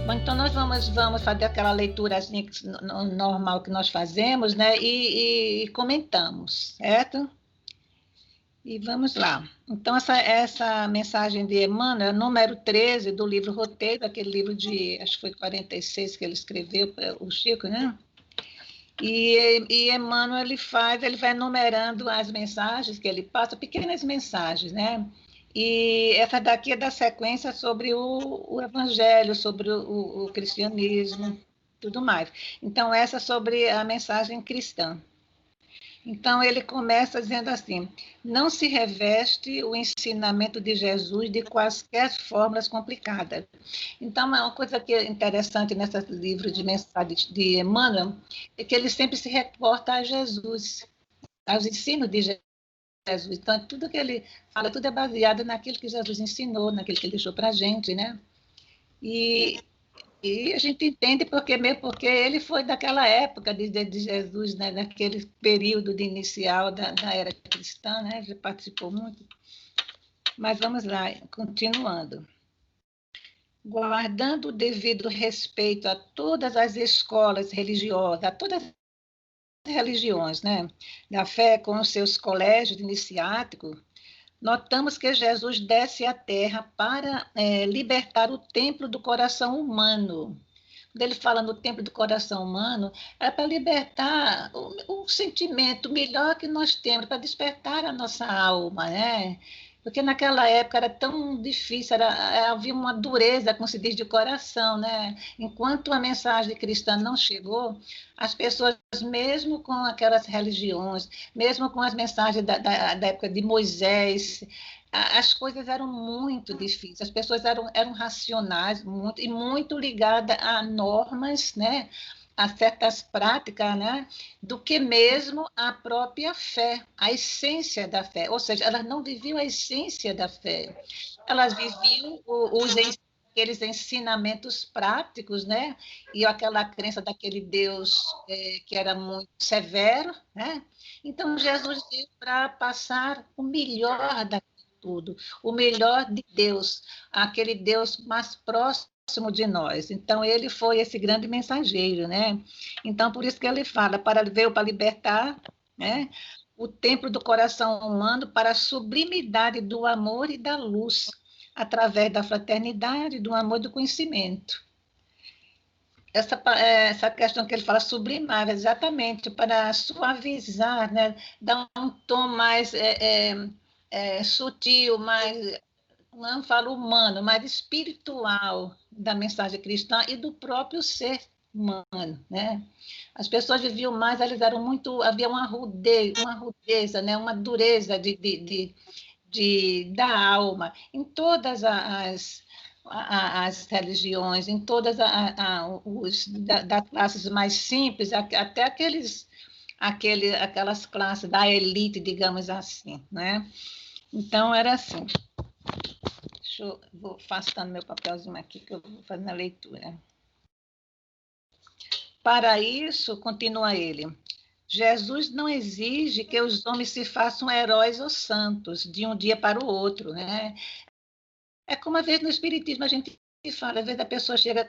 Bom, então nós vamos fazer aquela leiturazinha normal que nós fazemos, né? E comentamos, certo? E vamos lá. Então, essa mensagem de Emmanuel é número 13 do livro Roteiro, aquele livro de, acho que foi 46 que ele escreveu, o Chico, né? E Emmanuel, ele vai enumerando as mensagens que ele passa, pequenas mensagens, né? E essa daqui é da sequência sobre o Evangelho, sobre o cristianismo, tudo mais. Então, essa é sobre a mensagem cristã. Então, ele começa dizendo assim: não se reveste o ensinamento de Jesus de quaisquer fórmulas complicadas. Então, uma coisa que é interessante nesse livro de mensagens de Emmanuel é que ele sempre se reporta a Jesus, aos ensinos de Jesus. Então, tudo que ele fala, tudo é baseado naquilo que Jesus ensinou, naquilo que ele deixou para a gente, né? E a gente entende mesmo porque ele foi daquela época de Jesus, né? Naquele período de inicial da era cristã, né? Ele participou muito. Mas vamos lá, continuando. Guardando o devido respeito a todas as escolas religiosas, a todas as religiões, né? Da fé com os seus colégios iniciáticos, notamos que Jesus desce à Terra para libertar o templo do coração humano. Quando ele fala no templo do coração humano, é para libertar o sentimento melhor que nós temos, para despertar a nossa alma, né? Porque naquela época era tão difícil, havia uma dureza, como se diz, de coração, né? Enquanto a mensagem cristã não chegou, as pessoas, mesmo com aquelas religiões, mesmo com as mensagens da época de Moisés, as coisas eram muito difíceis, as pessoas eram racionais muito, e muito ligadas a normas, né? A certas práticas, né? Do que mesmo a própria fé, a essência da fé. Ou seja, elas não viviam a essência da fé, elas viviam aqueles ensinamentos práticos, né? E aquela crença daquele Deus que era muito severo, né? Então, Jesus veio para passar o melhor da tudo, o melhor de Deus, aquele Deus mais próximo de nós. Então, ele foi esse grande mensageiro, né? Então, por isso que ele fala, veio para libertar, né? O templo do coração humano para a sublimidade do amor e da luz, através da fraternidade, do amor e do conhecimento. Essa questão que ele fala, sublimar, exatamente, para suavizar, né? Dar um tom mais sutil, mais, não falo humano, mas espiritual da mensagem cristã e do próprio ser humano, né? As pessoas viviam mais, elas eram muito, havia uma rudeza, né? Uma dureza da alma em todas as religiões, em todas das classes mais simples, até aquelas classes da elite, digamos assim, né? Então, era assim. Vou afastando meu papelzinho aqui, que eu vou fazer a leitura. Para isso, continua ele, Jesus não exige que os homens se façam heróis ou santos de um dia para o outro, né? É como, às vezes, no Espiritismo a gente fala, às vezes a pessoa chega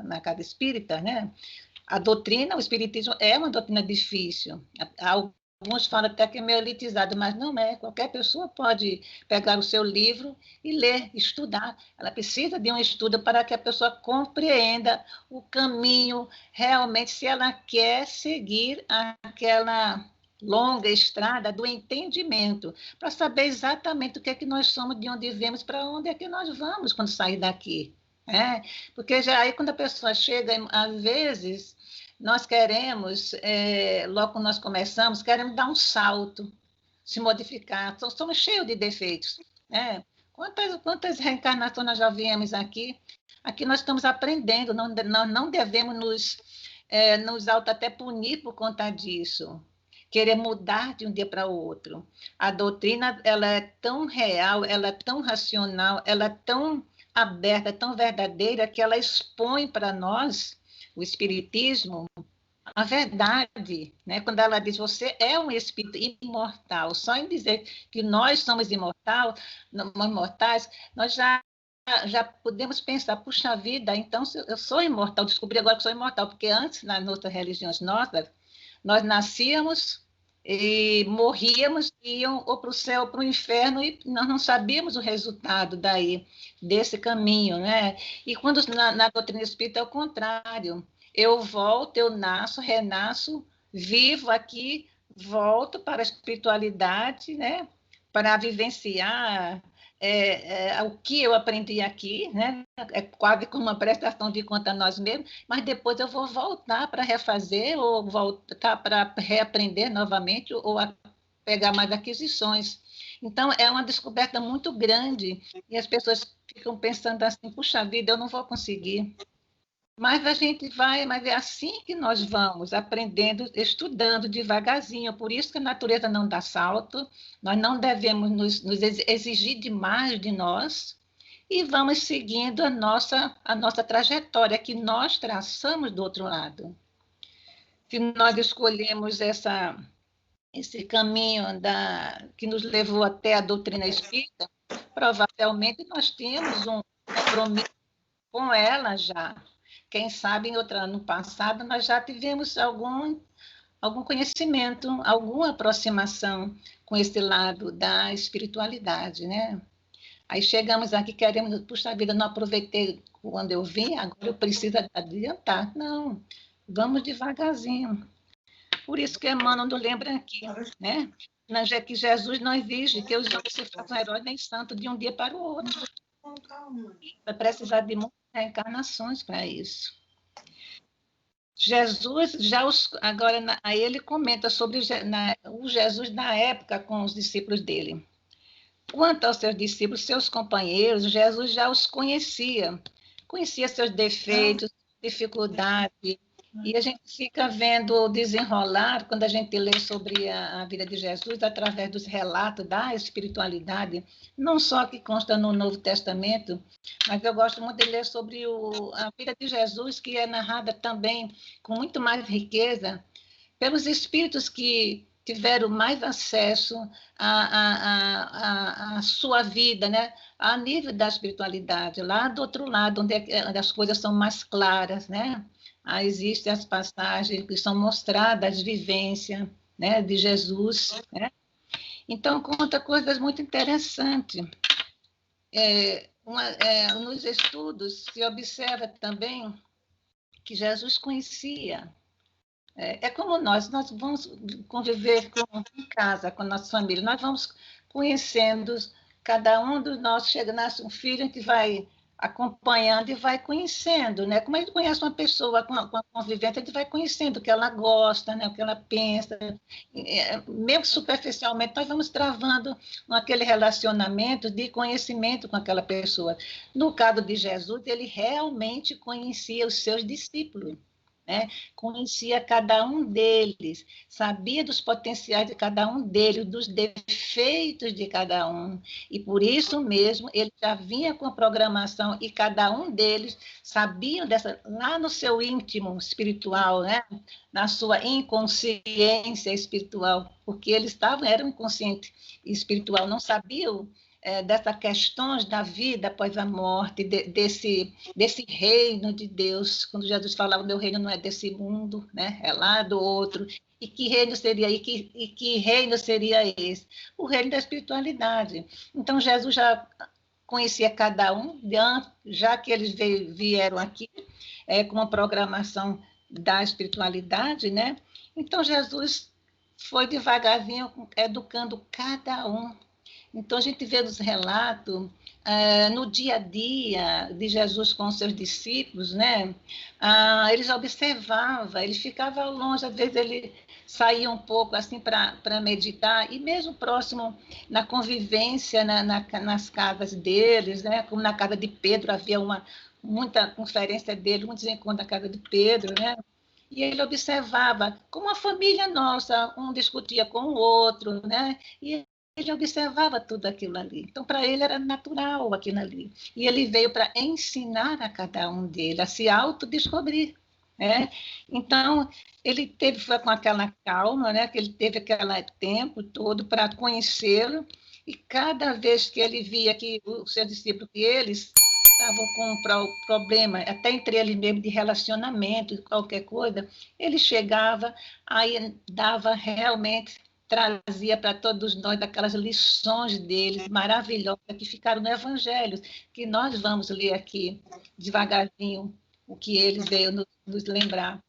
na casa espírita, né? A doutrina, o Espiritismo é uma doutrina difícil. Alguns falam até que é meio elitizado, mas não é. Qualquer pessoa pode pegar o seu livro e ler, estudar. Ela precisa de um estudo para que a pessoa compreenda o caminho, realmente, se ela quer seguir aquela longa estrada do entendimento, para saber exatamente o que é que nós somos, de onde viemos, para onde é que nós vamos quando sair daqui. Porque já aí, quando a pessoa chega, às vezes nós queremos, logo quando nós começamos, queremos dar um salto, se modificar. Somos cheios de defeitos, né? Quantas reencarnações nós já viemos aqui? Aqui nós estamos aprendendo, nós não devemos nos até punir por conta disso. Querer mudar de um dia para o outro. A doutrina, ela é tão real, ela é tão racional, ela é tão aberta, tão verdadeira, que ela expõe para nós, o Espiritismo, a verdade, né? Quando ela diz, você é um espírito imortal, só em dizer que nós somos imortais, nós já já podemos pensar, puxa vida, então eu sou imortal, descobri agora que sou imortal, porque antes, nas outras religiões nossas, nós nascíamos e morríamos, iam ou para o céu ou para o inferno, e nós não sabíamos o resultado daí, desse caminho, né? E quando na doutrina espírita é o contrário, eu volto, eu nasço, renasço, vivo aqui, volto para a espiritualidade, né? Para vivenciar o que eu aprendi aqui, né? É quase como uma prestação de conta a nós mesmos, mas depois eu vou voltar para refazer ou voltar para reaprender novamente ou pegar mais aquisições. Então, é uma descoberta muito grande e as pessoas ficam pensando assim, puxa vida, eu não vou conseguir. Mas a gente vai, mas é assim que nós vamos aprendendo, estudando devagarzinho. Por isso que a natureza não dá salto, nós não devemos nos exigir demais de nós e vamos seguindo a nossa trajetória que nós traçamos do outro lado. Se nós escolhemos esse caminho que nos levou até a doutrina espírita, provavelmente nós temos um compromisso com ela já. Quem sabe no passado nós já tivemos algum conhecimento, alguma aproximação com esse lado da espiritualidade, né? Aí chegamos aqui, queremos, puxa vida, não aproveitei quando eu vim, agora eu preciso adiantar. Não, vamos devagarzinho. Por isso que Emmanuel nos lembra aqui, né? Que Jesus não exige que os homens se façam heróis nem santos de um dia para o outro. Vai precisar de muitas reencarnações para isso. Jesus, agora, aí ele comenta sobre o Jesus da época com os discípulos dele. Quanto aos seus discípulos, seus companheiros, Jesus já os conhecia seus defeitos, dificuldades, e a gente fica vendo o desenrolar, quando a gente lê sobre a vida de Jesus, através dos relatos da espiritualidade, não só que consta no Novo Testamento, mas eu gosto muito de ler sobre a vida de Jesus, que é narrada também com muito mais riqueza, pelos espíritos que tiveram mais acesso à sua vida, né? A nível da espiritualidade, lá do outro lado, onde as coisas são mais claras, né? Aí existem as passagens que são mostradas, as vivências, né, de Jesus, né? Então, conta coisas muito interessantes. Nos estudos se observa também que Jesus conhecia. É como nós vamos conviver em casa, com a nossa família, nós vamos conhecendo, cada um dos nossos, chega, nasce um filho que vai acompanhando e vai conhecendo, né? Como a gente conhece uma pessoa com a convivência, a gente vai conhecendo o que ela gosta, né? O que ela pensa. Mesmo superficialmente, nós vamos travando aquele relacionamento de conhecimento com aquela pessoa. No caso de Jesus, ele realmente conhecia os seus discípulos. Né? Conhecia cada um deles, sabia dos potenciais de cada um deles, dos defeitos de cada um, e por isso mesmo ele já vinha com a programação e cada um deles sabiam lá no seu íntimo espiritual, né? Na sua inconsciência espiritual, porque eles eram inconsciente espiritual, não sabiam dessas questões da vida após a morte, desse reino de Deus, quando Jesus falava, meu reino não é desse mundo, né? É lá do outro, e que reino seria que reino seria esse? O reino da espiritualidade. Então, Jesus já conhecia cada um, já que eles vieram aqui com uma programação da espiritualidade, né? Então, Jesus foi devagarzinho educando cada um. Então, a gente vê nos relatos, no dia a dia de Jesus com os seus discípulos, né? Eles observavam, ele ficava longe, às vezes ele saía um pouco assim para meditar, e mesmo próximo na convivência nas casas deles, né? Como na casa de Pedro, havia muita conferência dele, muitos encontros na casa de Pedro, né? E ele observava como a família nossa, um discutia com o outro, né? E ele observava tudo aquilo ali. Então, para ele era natural aquilo ali. E ele veio para ensinar a cada um deles a se autodescobrir. Né? Então, foi com aquela calma, né? Que ele teve aquele tempo todo para conhecê-lo, e cada vez que ele via que o seu discípulo, que eles estavam com um problema, até entre eles mesmo, de relacionamento, qualquer coisa, ele chegava, aí dava realmente, trazia para todos nós aquelas lições deles maravilhosas que ficaram no Evangelho, que nós vamos ler aqui devagarzinho, o que eles veio nos lembrar.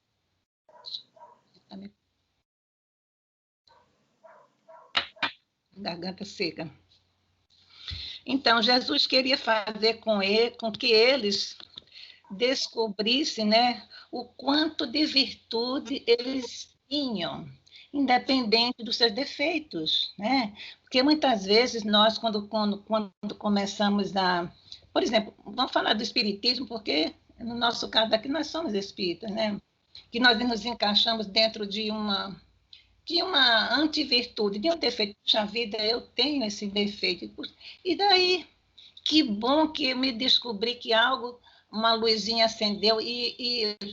Garganta seca. Então, Jesus queria fazer com que eles descobrissem, né, o quanto de virtude eles tinham, independente dos seus defeitos, né? Porque muitas vezes nós, quando começamos a... Por exemplo, vamos falar do espiritismo, porque no nosso caso aqui nós somos espíritas, né? Que nós nos encaixamos dentro de uma antivirtude, de um defeito. Puxa vida, eu tenho esse defeito. E daí, que bom que eu me descobri que algo, uma luzinha acendeu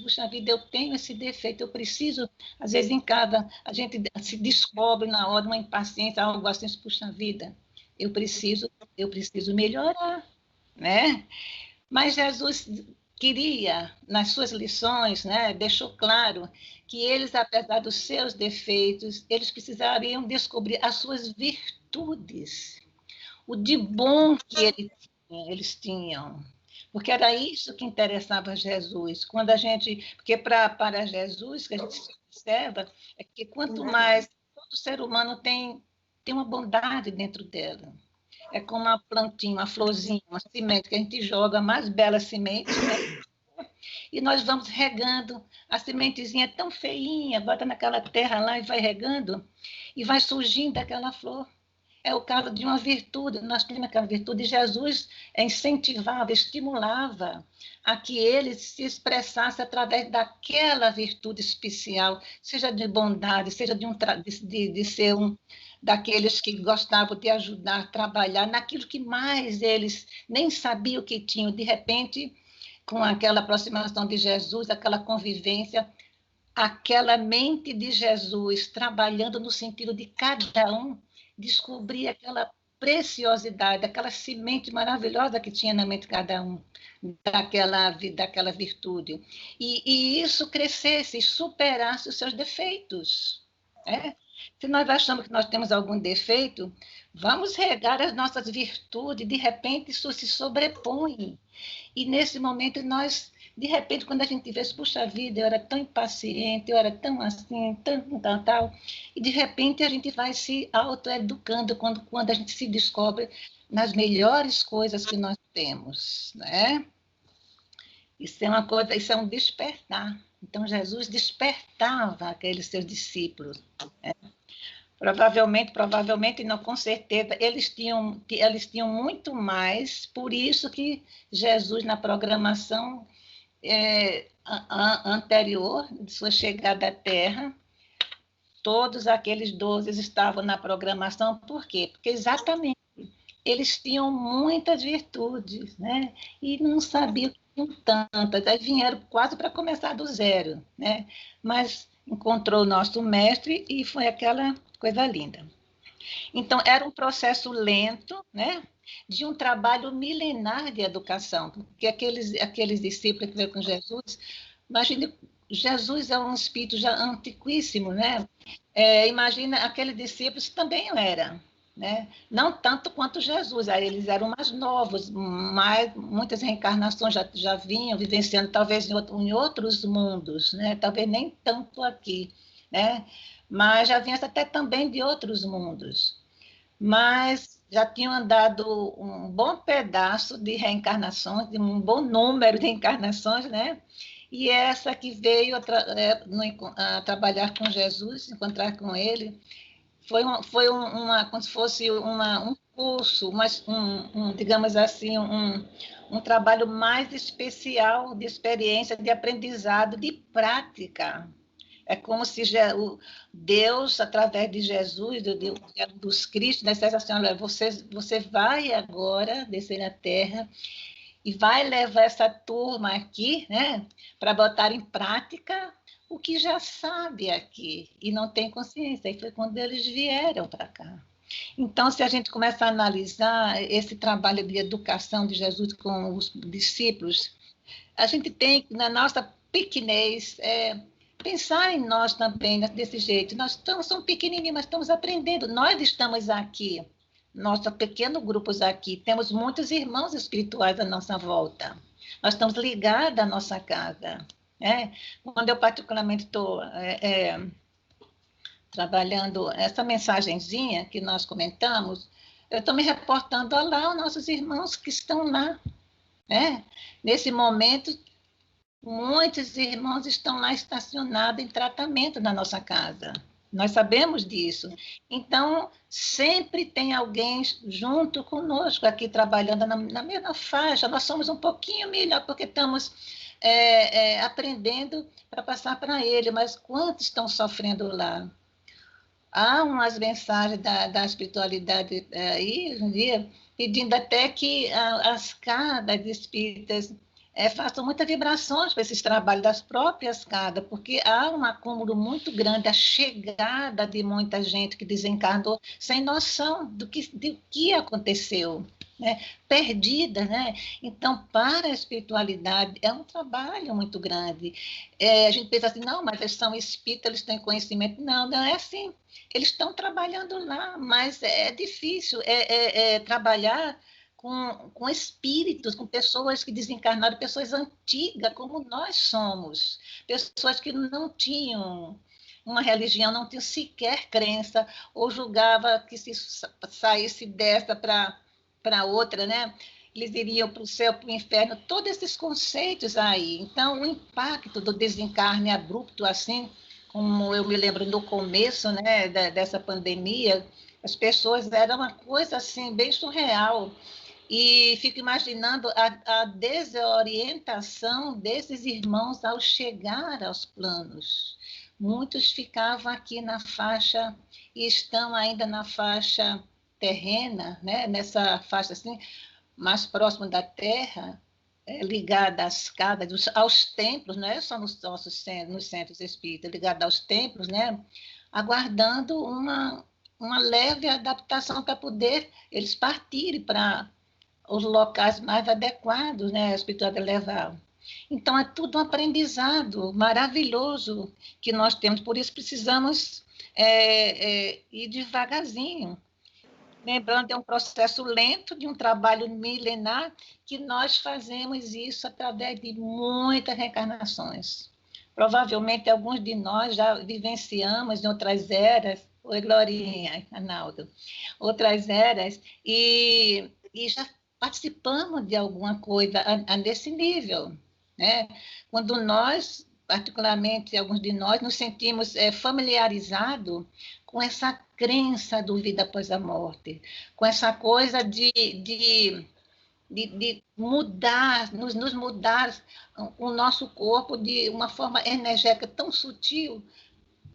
puxa vida, eu tenho esse defeito, eu preciso, às vezes em casa, a gente se descobre na hora uma impaciência, algo assim, puxa vida, eu preciso melhorar, né? Mas Jesus queria, nas suas lições, né, deixou claro que eles, apesar dos seus defeitos, eles precisariam descobrir as suas virtudes, o de bom que eles tinham. Porque era isso que interessava a Jesus. Quando a gente, porque para Jesus, que a gente se observa, é que quanto mais todo ser humano tem uma bondade dentro dela. É como uma plantinha, uma florzinha, uma semente que a gente joga, a mais bela semente, né? E nós vamos regando, a sementezinha é tão feinha, bota naquela terra lá e vai regando, e vai surgindo aquela flor. É o caso de uma virtude, nós temos aquela virtude, e Jesus incentivava, estimulava a que ele se expressasse através daquela virtude especial, seja de bondade, seja de ser daqueles que gostavam de ajudar, trabalhar naquilo que mais eles nem sabiam que tinham. De repente, com aquela aproximação de Jesus, aquela convivência, aquela mente de Jesus trabalhando no sentido de cada um descobrir aquela preciosidade, aquela semente maravilhosa que tinha na mente de cada um, daquela virtude. E isso crescesse e superasse os seus defeitos. Né? Se nós achamos que nós temos algum defeito, vamos regar as nossas virtudes, de repente isso se sobrepõe. E nesse momento nós, de repente, quando a gente vê, puxa vida, eu era tão impaciente, eu era tão assim, tão tal, e de repente a gente vai se autoeducando quando a gente se descobre nas melhores coisas que nós temos, né? Isso é uma coisa, isso é um despertar. Então Jesus despertava aqueles seus discípulos, né? Provavelmente não, com certeza, eles tinham muito mais, por isso que Jesus, na programação anterior de sua chegada à Terra, todos aqueles 12 estavam na programação, por quê? Porque exatamente eles tinham muitas virtudes, né? E não sabiam que tinham tantas, aí vieram quase para começar do zero, né? Mas encontrou o nosso mestre e foi aquela coisa linda. Então, era um processo lento, né? De um trabalho milenar de educação, porque aqueles discípulos que veio com Jesus, imagine, Jesus é um espírito já antiquíssimo, né? Imagina, aqueles discípulos também eram, né? Não tanto quanto Jesus, aí eles eram mais novos, muitas reencarnações já vinham vivenciando, talvez em outros mundos, né? Talvez nem tanto aqui, né? Mas já vinha até também de outros mundos. Mas já tinham andado um bom pedaço de reencarnações, de um bom número de encarnações, né? E essa que veio a trabalhar com Jesus, encontrar com ele, foi como se fosse um curso, digamos assim, um trabalho mais especial de experiência, de aprendizado, de prática. É como se Deus, através de Jesus, dos Cristos, né, dissesse assim, olha, você vai agora descer na Terra e vai levar essa turma aqui, né, para botar em prática o que já sabe aqui e não tem consciência. E foi quando eles vieram para cá. Então, se a gente começa a analisar esse trabalho de educação de Jesus com os discípulos, a gente tem, na nossa pequenez, pensar em nós também desse jeito. Nós somos pequenininhos, mas estamos aprendendo. Nós estamos aqui, nosso pequeno grupo aqui, temos muitos irmãos espirituais à nossa volta. Nós estamos ligados à nossa casa. Quando eu particularmente estou trabalhando essa mensagenzinha que nós comentamos, eu estou me reportando a lá os nossos irmãos que estão lá. Nesse momento, muitos irmãos estão lá estacionados em tratamento na nossa casa. Nós sabemos disso. Então, sempre tem alguém junto conosco aqui trabalhando na mesma faixa. Nós somos um pouquinho melhor porque estamos aprendendo para passar para ele, mas quantos estão sofrendo lá? Há umas mensagens da espiritualidade aí, um dia, pedindo até que as casas espíritas façam muitas vibrações para esses trabalhos das próprias casas, porque há um acúmulo muito grande, a chegada de muita gente que desencarnou sem noção do que aconteceu, perdida, Então, para a espiritualidade, é um trabalho muito grande. A gente pensa assim, não, mas eles são espíritas, eles têm conhecimento. Não é assim. Eles estão trabalhando lá, mas é difícil trabalhar com espíritos, com pessoas que desencarnaram, pessoas antigas, como nós somos, pessoas que não tinham uma religião, não tinham sequer crença, ou julgava que se saísse dessa para outra, eles iriam para o céu, para o inferno, todos esses conceitos aí. Então, o impacto do desencarne abrupto, assim, como eu me lembro no começo dessa pandemia, as pessoas eram uma coisa assim, bem surreal. E fico imaginando a desorientação desses irmãos ao chegar aos planos. Muitos ficavam aqui na faixa e estão ainda na faixa terrena, nessa faixa assim, mais próxima da terra, ligada às casas, aos templos, não é só nos centros espíritas, ligada aos templos, aguardando uma leve adaptação para poder eles partirem para os locais mais adequados, a espiritualidade levar. Então, é tudo um aprendizado maravilhoso que nós temos, por isso precisamos ir devagarzinho. Lembrando, é um processo lento, de um trabalho milenar, que nós fazemos isso através de muitas reencarnações. Provavelmente, alguns de nós já vivenciamos em outras eras, oi, Glorinha, Arnaldo, outras eras, e já participamos de alguma coisa nesse nível, Quando nós, particularmente alguns de nós, nos sentimos familiarizados com essa crença do vida após a morte, com essa coisa de mudar, nos mudar o nosso corpo de uma forma energética tão sutil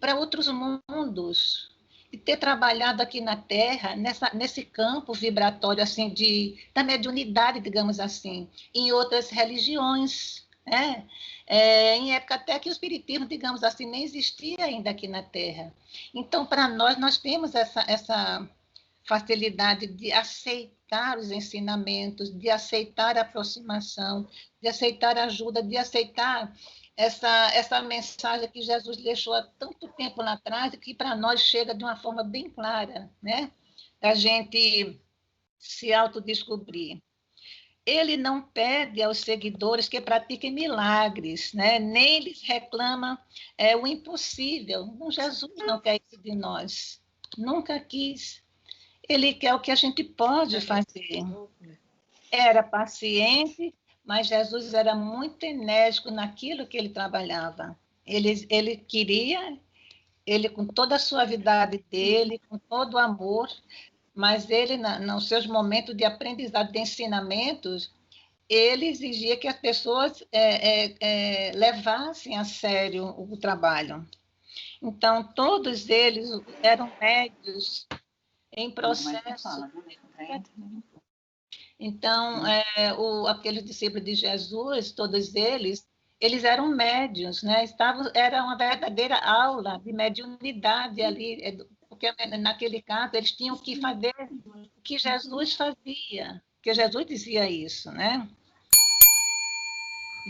para outros mundos, e ter trabalhado aqui na Terra, nesse campo vibratório assim, da mediunidade, digamos assim, em outras religiões, em época até que o espiritismo, digamos assim, nem existia ainda aqui na Terra. Então, para nós temos essa facilidade de aceitar os ensinamentos, de aceitar a aproximação, de aceitar a ajuda, de aceitar essa mensagem que Jesus deixou há tanto tempo lá atrás e que para nós chega de uma forma bem clara, da gente se autodescobrir. Ele não pede aos seguidores que pratiquem milagres, nem lhes reclama o impossível. Jesus não quer isso de nós, nunca quis. Ele quer o que a gente pode fazer. Era paciente, mas Jesus era muito enérgico naquilo que ele trabalhava. Ele queria, ele com toda a suavidade dele, com todo o amor, mas ele, nos seus momentos de aprendizado, de ensinamentos, ele exigia que as pessoas levassem a sério o trabalho. Então, todos eles eram médios em processo. Então, aqueles discípulos de Jesus, todos eles eram médiuns, era uma verdadeira aula de mediunidade ali, porque porque naquele caso eles tinham que fazer o que Jesus fazia, porque Jesus dizia isso, né?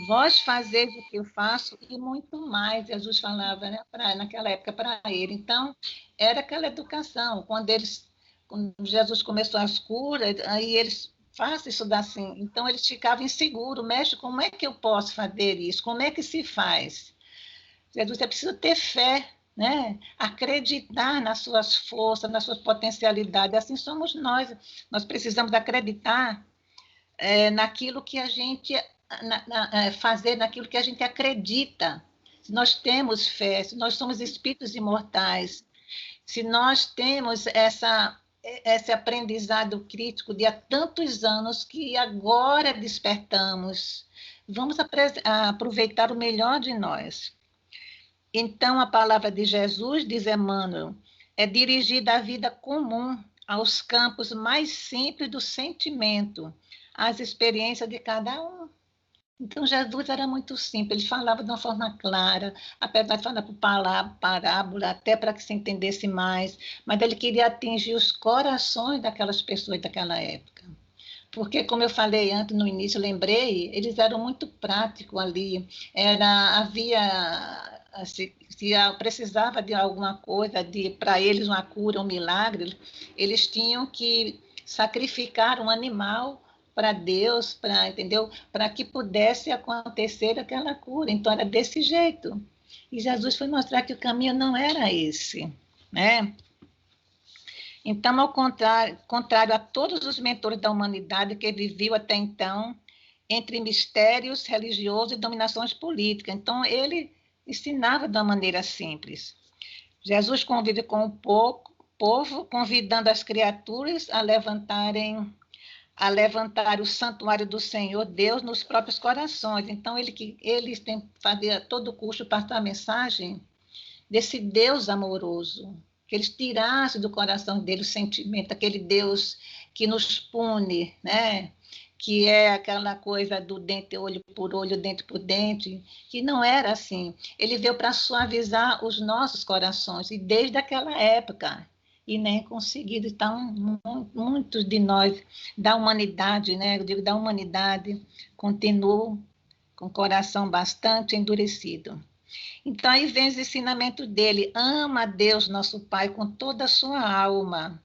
Vós fazeis o que eu faço e muito mais, Jesus falava, né, naquela época para ele. Então, era aquela educação. Quando Jesus começou as curas, aí eles façam isso assim. Então, eles ficavam inseguros, mestre, como é que eu posso fazer isso? Como é que se faz? Jesus, é preciso ter fé, né? Acreditar nas suas forças, nas suas potencialidades. Assim somos nós. Nós precisamos acreditar naquilo que a gente fazer naquilo que a gente acredita. Se nós temos fé, se nós somos espíritos imortais, se nós temos esse aprendizado crítico de há tantos anos que agora despertamos, vamos aproveitar o melhor de nós. Então, a palavra de Jesus, diz Emmanuel, é dirigida à vida comum, aos campos mais simples do sentimento, às experiências de cada um. Então, Jesus era muito simples, ele falava de uma forma clara, apesar de falar por parábola, até para que se entendesse mais, mas ele queria atingir os corações daquelas pessoas daquela época. Porque, como eu falei antes, no início, lembrei, eles eram muito práticos ali, se precisava de alguma coisa, para eles uma cura, um milagre, eles tinham que sacrificar um animal para Deus, entendeu? Para que pudesse acontecer aquela cura. Então, era desse jeito. E Jesus foi mostrar que o caminho não era esse, né? Então, ao contrário a todos os mentores da humanidade que viviam até então entre mistérios religiosos e dominações políticas. Então, ele ensinava de uma maneira simples. Jesus convive com o povo, convidando as criaturas a levantar o santuário do Senhor Deus nos próprios corações. Então, eles têm que fazer a todo custo passar a mensagem desse Deus amoroso, que eles tirassem do coração dele o sentimento, aquele Deus que nos pune, né? Que é aquela coisa do dente, olho por olho, dente por dente, que não era assim. Ele veio para suavizar os nossos corações, e desde aquela época, e nem conseguido. Então, muitos de nós, da humanidade, né? Eu digo da humanidade, continuam com o coração bastante endurecido. Então, aí vem os ensinamentos dele. Ama a Deus, nosso Pai, com toda a sua alma,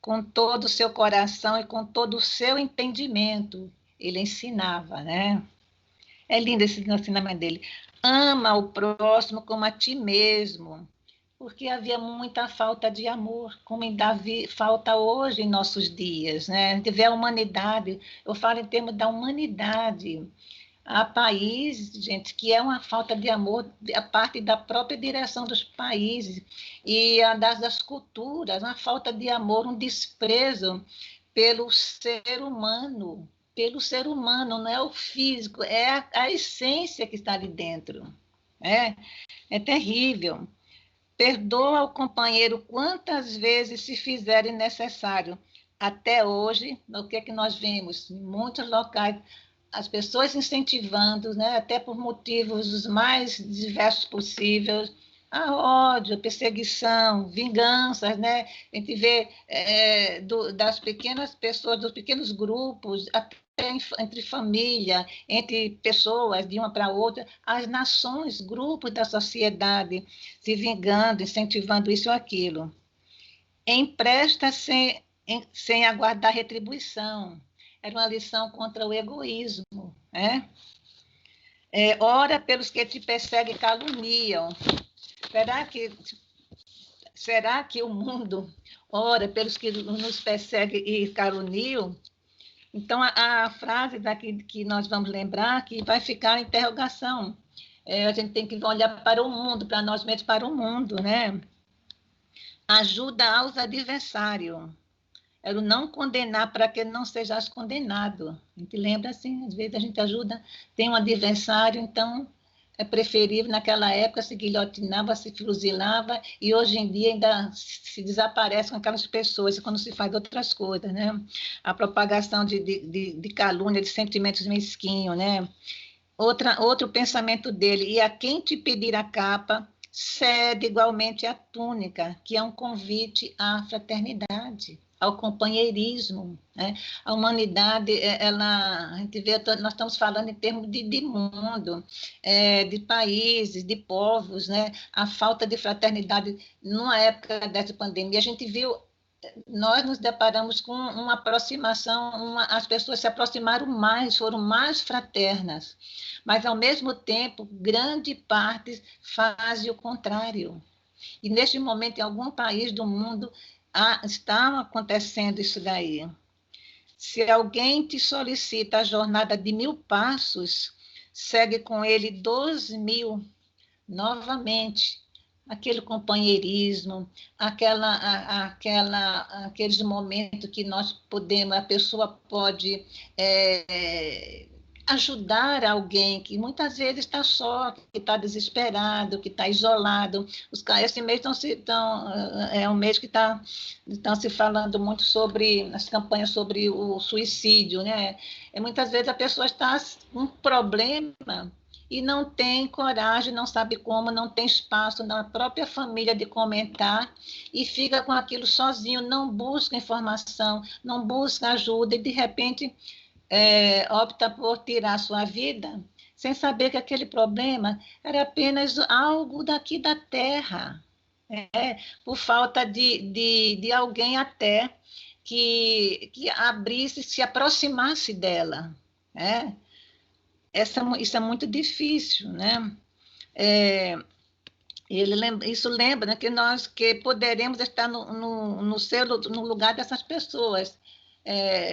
com todo o seu coração e com todo o seu entendimento. Ele ensinava, né? É lindo esse ensinamento dele. Ama o próximo como a ti mesmo, porque havia muita falta de amor, como ainda falta hoje em nossos dias, né? De ver a humanidade, eu falo em termos da humanidade. Há países, gente, que é uma falta de amor, a parte da própria direção dos países e das culturas, uma falta de amor, um desprezo pelo ser humano, não é o físico, é a essência que está ali dentro. É terrível. Perdoa o companheiro quantas vezes se fizerem necessário. Até hoje, o que é que nós vemos? Em muitos locais, as pessoas incentivando, né, até por motivos os mais diversos possíveis, a ódio, perseguição, vinganças, né? A gente vê das pequenas pessoas, dos pequenos grupos, até entre família, entre pessoas de uma para outra, as nações, grupos da sociedade se vingando, incentivando isso ou aquilo. Empresta sem aguardar retribuição. Era uma lição contra o egoísmo, né? Ora pelos que te perseguem e caluniam. Será que o mundo ora pelos que nos perseguem e caluniam? Então, a frase daqui que nós vamos lembrar, que vai ficar a interrogação. A gente tem que olhar para o mundo, para nós mesmos, para o mundo, né? Ajuda aos adversários. Era o não condenar para que não sejas condenado. A gente lembra assim, às vezes a gente ajuda, tem um adversário, então é preferível naquela época se guilhotinava, se fuzilava, e hoje em dia ainda se desaparece com aquelas pessoas quando se faz outras coisas, né? A propagação de calúnia, de sentimentos mesquinhos, né? Outro pensamento dele, e a quem te pedir a capa, cede igualmente a túnica, que é um convite à fraternidade, ao companheirismo, né? A humanidade, a gente vê, nós estamos falando em termos de mundo, de países, de povos, né? A falta de fraternidade numa época dessa pandemia, a gente viu, nós nos deparamos com uma aproximação, as pessoas se aproximaram mais, foram mais fraternas, mas, ao mesmo tempo, grande parte faz o contrário. E, neste momento, em algum país do mundo, está acontecendo isso daí. Se alguém te solicita a jornada de 1000 passos, segue com ele 12.000 novamente. Aquele companheirismo, aqueles momentos que nós podemos, a pessoa pode ajudar alguém que muitas vezes está só, que está desesperado, que está isolado. Esse mês é um mês que estão se falando muito sobre as campanhas sobre o suicídio, né? Muitas vezes a pessoa está com um problema e não tem coragem, não sabe como, não tem espaço na própria família de comentar e fica com aquilo sozinho, não busca informação, não busca ajuda e, de repente, opta por tirar sua vida sem saber que aquele problema era apenas algo daqui da Terra, por falta de alguém até que abrisse, se aproximasse dela, né? Isso é muito difícil, né? Isso lembra, né, que poderemos estar no lugar dessas pessoas.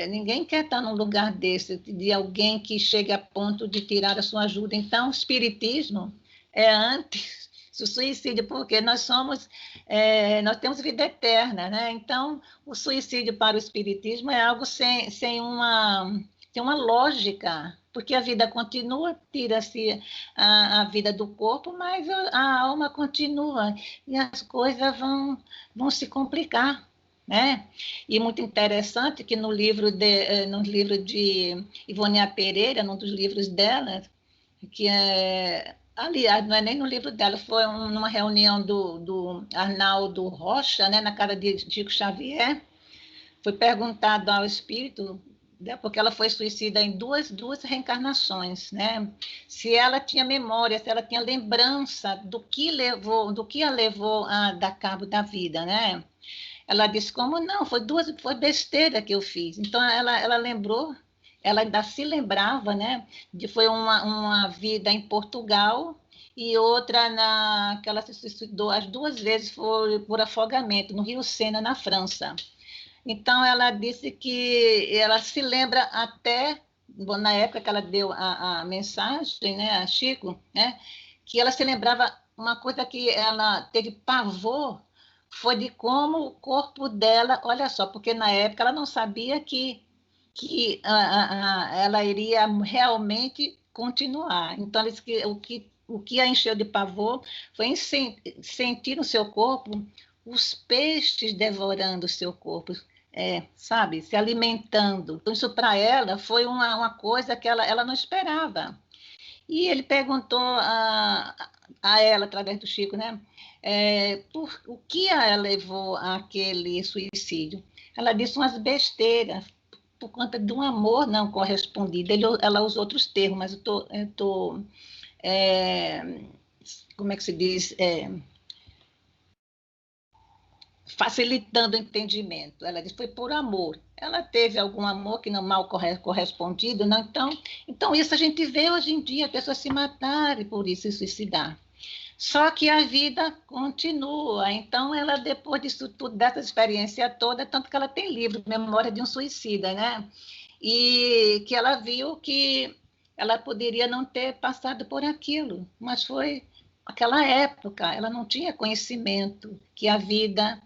Ninguém quer estar num lugar desse, de alguém que chegue a ponto de tirar a sua ajuda. Então, o espiritismo é antes do suicídio, porque nós temos vida eterna, né? Então, o suicídio para o espiritismo é algo sem uma lógica, porque a vida continua, tira-se a vida do corpo, mas a alma continua, e as coisas vão se complicar, né? E muito interessante que no livro de Ivone Pereira, num dos livros dela, que aliás, não é nem no livro dela, foi numa reunião do Arnaldo Rocha, né, na casa de Chico Xavier, foi perguntado ao espírito, né, porque ela foi suicida em duas reencarnações, né? Se ela tinha memória, se ela tinha lembrança do que a levou a dar cabo da vida, né? Ela disse, como não? Foi besteira que eu fiz. Então, ela lembrou, ela ainda se lembrava, né? Foi uma vida em Portugal e outra que ela se suicidou as 2 vezes foi por afogamento, no Rio Sena, na França. Então, ela disse que ela se lembra até, na época que ela deu a mensagem, né, a Chico, né, que ela se lembrava uma coisa que ela teve pavor, foi de como o corpo dela, olha só, porque na época ela não sabia que ela iria realmente continuar. Então, ela disse que o que a encheu de pavor foi em sentir no seu corpo os peixes devorando o seu corpo, sabe, se alimentando. Então, isso para ela foi uma coisa que ela não esperava. E ele perguntou a ela, através do Chico, né, por o que a levou àquele suicídio. Ela disse umas besteiras, por conta de um amor não correspondido. Ela usa outros termos, mas eu estou como é que se diz? Facilitando o entendimento. Ela disse, foi por amor. Ela teve algum amor que não mal correspondido, não? Então, isso a gente vê hoje em dia, pessoas se matarem por isso, se suicidar. Só que a vida continua. Então, ela, depois disso tudo, dessa experiência toda, tanto que ela tem livro, Memória de um Suicida, né? E que ela viu que ela poderia não ter passado por aquilo, mas foi aquela época, ela não tinha conhecimento que a vida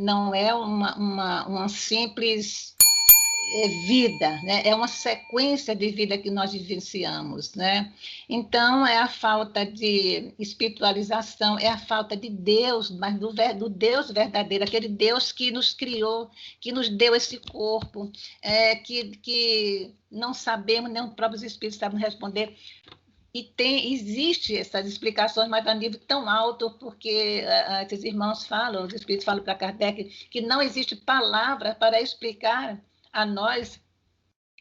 não é uma simples vida, né? É uma sequência de vida que nós vivenciamos, né? Então, é a falta de espiritualização, é a falta de Deus, mas do Deus verdadeiro, aquele Deus que nos criou, que nos deu esse corpo, que não sabemos, nem os próprios espíritos sabem responder existe essas explicações, mas a nível tão alto, porque esses irmãos falam, os espíritos falam para Kardec, que não existe palavra para explicar a nós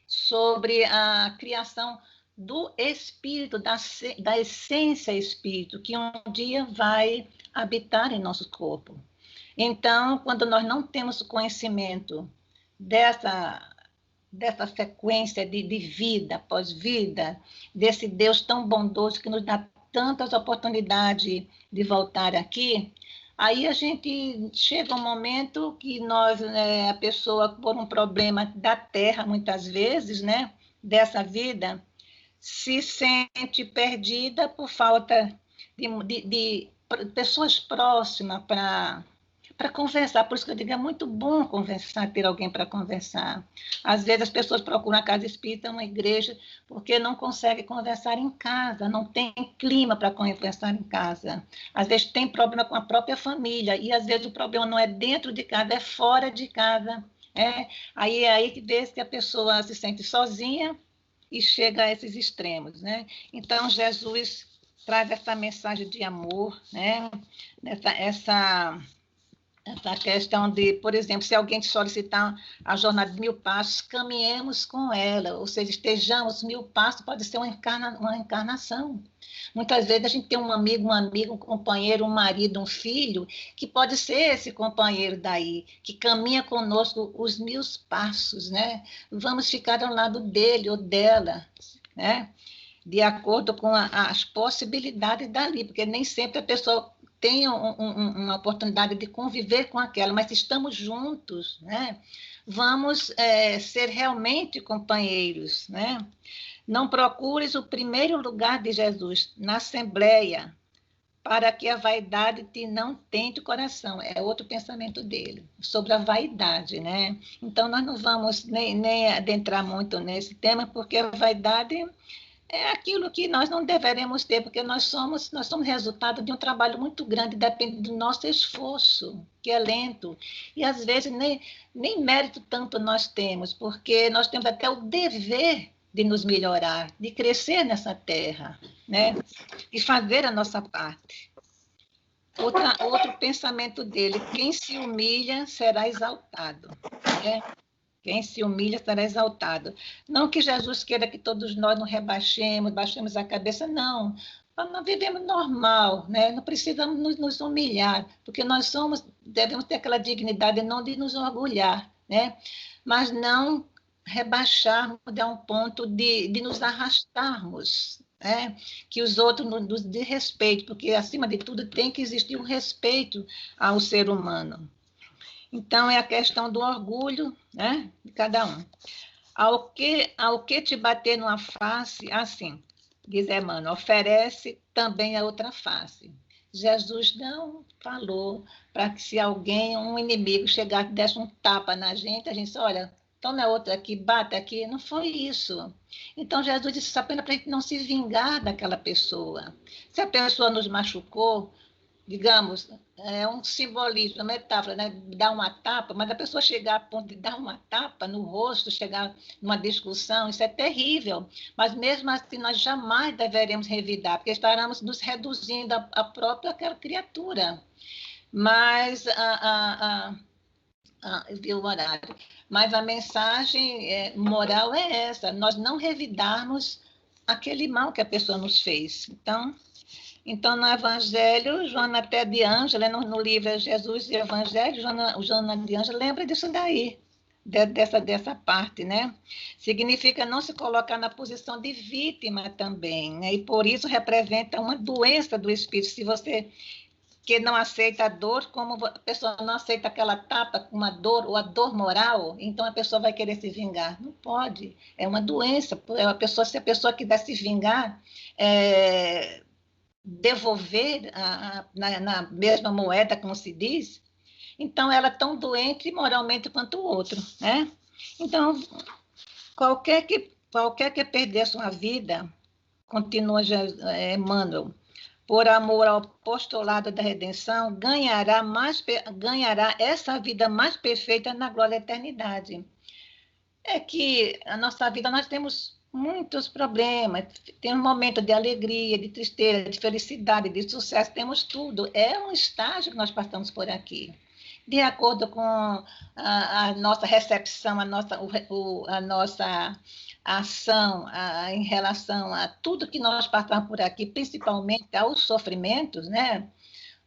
sobre a criação do espírito, da essência espírito, que um dia vai habitar em nosso corpo. Então, quando nós não temos conhecimento dessa sequência de vida após vida, desse Deus tão bondoso que nos dá tantas oportunidades de voltar aqui, aí a gente chega um momento que a pessoa, por um problema da terra, muitas vezes, né, dessa vida, se sente perdida por falta de pessoas próximas para conversar. Por isso que eu digo, é muito bom conversar, ter alguém para conversar. Às vezes as pessoas procuram a casa espírita, uma igreja, porque não conseguem conversar em casa, não tem clima para conversar em casa. Às vezes tem problema com a própria família, e às vezes o problema não é dentro de casa, é fora de casa. Aí é aí que vê que a pessoa se sente sozinha e chega a esses extremos, né? Então, Jesus traz essa mensagem de amor, né? Essa questão de, por exemplo, se alguém te solicitar a jornada de 1000 passos, caminhemos com ela, ou seja, estejamos 1000 passos, pode ser uma encarnação. Muitas vezes a gente tem um amigo, um companheiro, um marido, um filho, que pode ser esse companheiro daí, que caminha conosco os 1000 passos, né? Vamos ficar ao lado dele ou dela, né? De acordo com as possibilidades dali, porque nem sempre a pessoa tem uma oportunidade de conviver com aquela, mas se estamos juntos, né? Vamos ser realmente companheiros, né? Não procures o primeiro lugar de Jesus na Assembleia, para que a vaidade te não tente o coração. É outro pensamento dele, sobre a vaidade, né? Então, nós não vamos nem adentrar muito nesse tema, porque a vaidade é aquilo que nós não deveremos ter, porque nós somos resultado de um trabalho muito grande, depende do nosso esforço, que é lento. E, às vezes, nem mérito tanto nós temos, porque nós temos até o dever de nos melhorar, de crescer nessa terra, né? E fazer a nossa parte. Outro pensamento dele, quem se humilha será exaltado, né? Quem se humilha será exaltado. Não que Jesus queira que todos nós nos baixemos a cabeça, não. Nós vivemos normal, né? Não precisamos nos humilhar, porque devemos ter aquela dignidade não de nos orgulhar, né? Mas não rebaixarmos a um ponto de nos arrastarmos, né? Que os outros nos dê respeito, porque, acima de tudo, tem que existir um respeito ao ser humano. Então, é a questão do orgulho, né, de cada um. Ao que te bater numa face, assim, diz Emmanuel, oferece também a outra face. Jesus não falou para que se alguém, um inimigo, chegasse e desse um tapa na gente, a gente disse, olha, toma outra aqui, bate aqui. Não foi isso. Então, Jesus disse apenas para a gente não se vingar daquela pessoa. Se a pessoa nos machucou, digamos, é um simbolismo, uma metáfora, né? Dar uma tapa, mas a pessoa chegar a ponto de dar uma tapa no rosto, chegar numa discussão, isso é terrível. Mas mesmo assim, nós jamais deveremos revidar, porque estaremos nos reduzindo à própria aquela criatura. Mas viu o horário. Mas a mensagem moral é essa: nós não revidarmos aquele mal que a pessoa nos fez. Então, no Evangelho, Joana até de Ângela, no livro Jesus e Evangelho, Joana de Ângela lembra disso daí, dessa parte, né? Significa não se colocar na posição de vítima também, né? E por isso representa uma doença do espírito. Se você que não aceita a dor, como a pessoa não aceita aquela tapa com uma dor, ou a dor moral, então a pessoa vai querer se vingar. Não pode, é uma doença. Se a pessoa quiser se vingar, devolver na mesma moeda, como se diz, então ela é tão doente moralmente quanto o outro, né? Então, qualquer que perder a sua vida, continua Emmanuel, por amor ao postulado da redenção, ganhará essa vida mais perfeita na glória da eternidade. É que a nossa vida, nós temos muitos problemas. Tem um momento de alegria, de tristeza, de felicidade, de sucesso, temos tudo. É um estágio que nós passamos por aqui. De acordo com a nossa recepção, a nossa ação em relação a tudo que nós passamos por aqui, principalmente aos sofrimentos, né?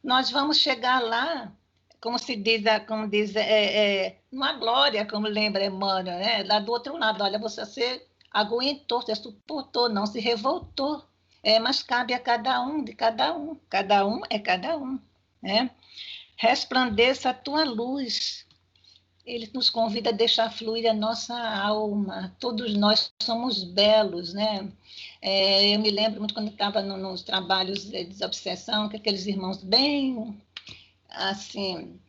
Nós vamos chegar lá, como diz uma glória, como lembra Emmanuel, né? Lá do outro lado, olha, você aguentou, você suportou, não se revoltou. Mas cabe a cada um é cada um, né? Resplandeça a tua luz. Ele nos convida a deixar fluir a nossa alma. Todos nós somos belos, né? Eu me lembro muito quando estava nos trabalhos de desobsessão, que aqueles irmãos bem, assim,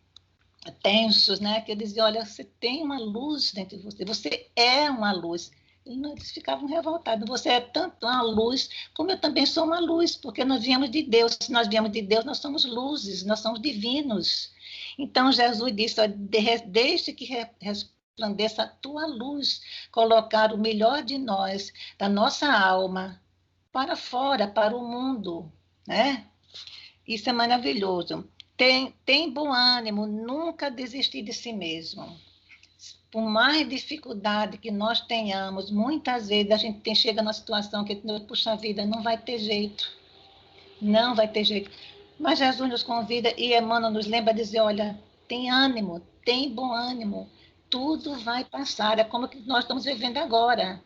tensos, né? Que eles diziam, olha, você tem uma luz dentro de você, você é uma luz. Eles ficavam revoltados. Você é tanto uma luz, como eu também sou uma luz, porque nós viemos de Deus. Se nós viemos de Deus, nós somos luzes, nós somos divinos. Então, Jesus disse, deixe que resplandeça a tua luz, colocar o melhor de nós, da nossa alma, para fora, para o mundo, né? Isso é maravilhoso. Tem bom ânimo, nunca desistir de si mesmo. Por mais dificuldade que nós tenhamos, muitas vezes a gente chega numa situação que, puxa vida, não vai ter jeito. Não vai ter jeito. Mas Jesus nos convida e Emmanuel nos lembra de dizer, olha, tem ânimo, tem bom ânimo. Tudo vai passar. É como que nós estamos vivendo agora.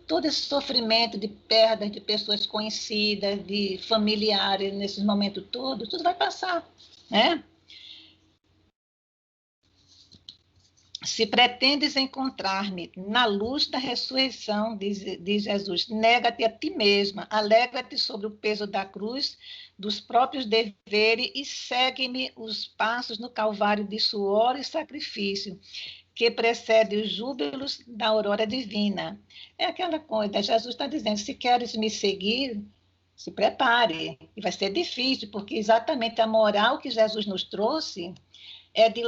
Todo esse sofrimento de perdas de pessoas conhecidas, de familiares, nesses momentos todos, tudo vai passar, né? Se pretendes encontrar-me na luz da ressurreição, diz Jesus, nega-te a ti mesma, alegra-te sobre o peso da cruz, dos próprios deveres e segue-me os passos no calvário de suor e sacrifício, que precede os júbilos da aurora divina. É aquela coisa, Jesus está dizendo, se queres me seguir, se prepare. E vai ser difícil, porque exatamente a moral que Jesus nos trouxe é de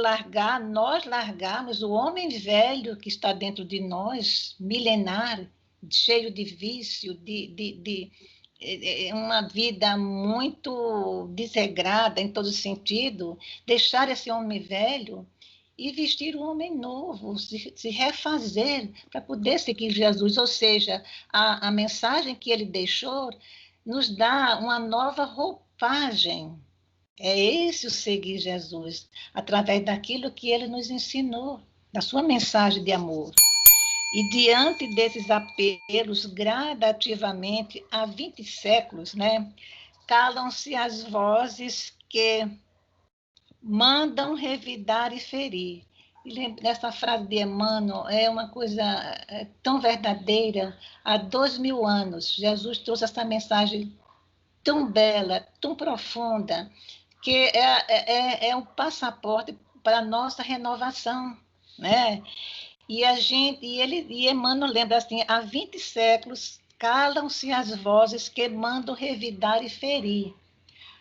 nós largarmos o homem velho que está dentro de nós, milenar, cheio de vício, de uma vida muito desregrada em todo sentido, deixar esse homem velho e vestir um homem novo, se refazer para poder seguir Jesus. Ou seja, a mensagem que ele deixou nos dá uma nova roupagem. É esse o seguir Jesus, através daquilo que ele nos ensinou, da sua mensagem de amor. E diante desses apelos, gradativamente, há 20 séculos, né, calam-se as vozes que mandam revidar e ferir. E essa frase de Emmanuel é uma coisa tão verdadeira. Há 2000 anos, Jesus trouxe essa mensagem tão bela, tão profunda, que é um passaporte para a nossa renovação, né? E Emmanuel lembra assim, há 20 séculos calam-se as vozes que mandam revidar e ferir.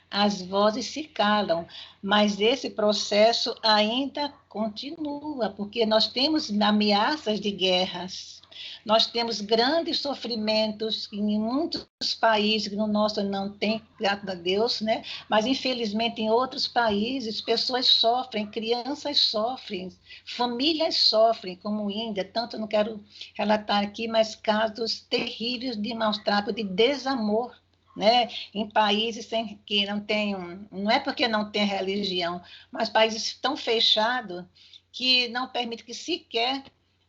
As vozes se calam, mas esse processo ainda continua, porque nós temos ameaças de guerras, nós temos grandes sofrimentos em muitos países, no nosso não tem, graças a Deus, né? Mas infelizmente em outros países pessoas sofrem, crianças sofrem, famílias sofrem, como Índia, tanto não quero relatar aqui, mas casos terríveis de maus tratos, de desamor, né? Em países que não tem, não é porque não tem religião, mas países tão fechados que não permitem que sequer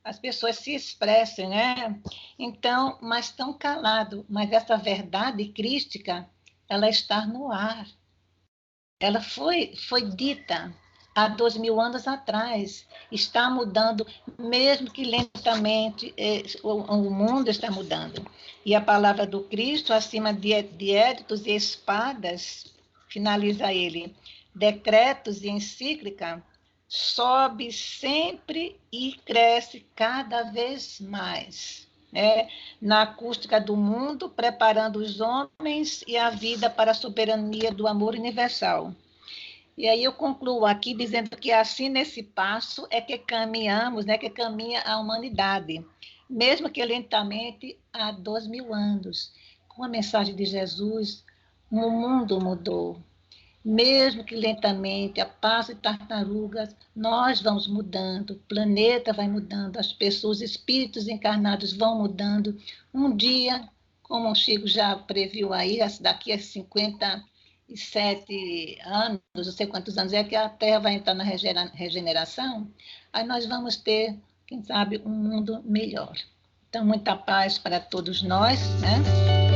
as pessoas se expressem, né? Então, mas tão calado, mas essa verdade crística, ela está no ar. Ela foi dita há 2000 anos atrás, está mudando, mesmo que lentamente, o mundo está mudando. E a palavra do Cristo, acima de éditos e espadas, finaliza ele, decretos e encíclica, sobe sempre e cresce cada vez mais, né? Na acústica do mundo, preparando os homens e a vida para a soberania do amor universal. E aí eu concluo aqui dizendo que assim nesse passo é que caminhamos, né, que caminha a humanidade, mesmo que lentamente há 2000 anos. Com a mensagem de Jesus, o mundo mudou. Mesmo que lentamente, a passo de tartarugas, nós vamos mudando, o planeta vai mudando, as pessoas, os espíritos encarnados vão mudando. Um dia, como o Chico já previu aí, daqui a 57 anos, não sei quantos anos é que a Terra vai entrar na regeneração, aí nós vamos ter, quem sabe, um mundo melhor. Então, muita paz para todos nós, né?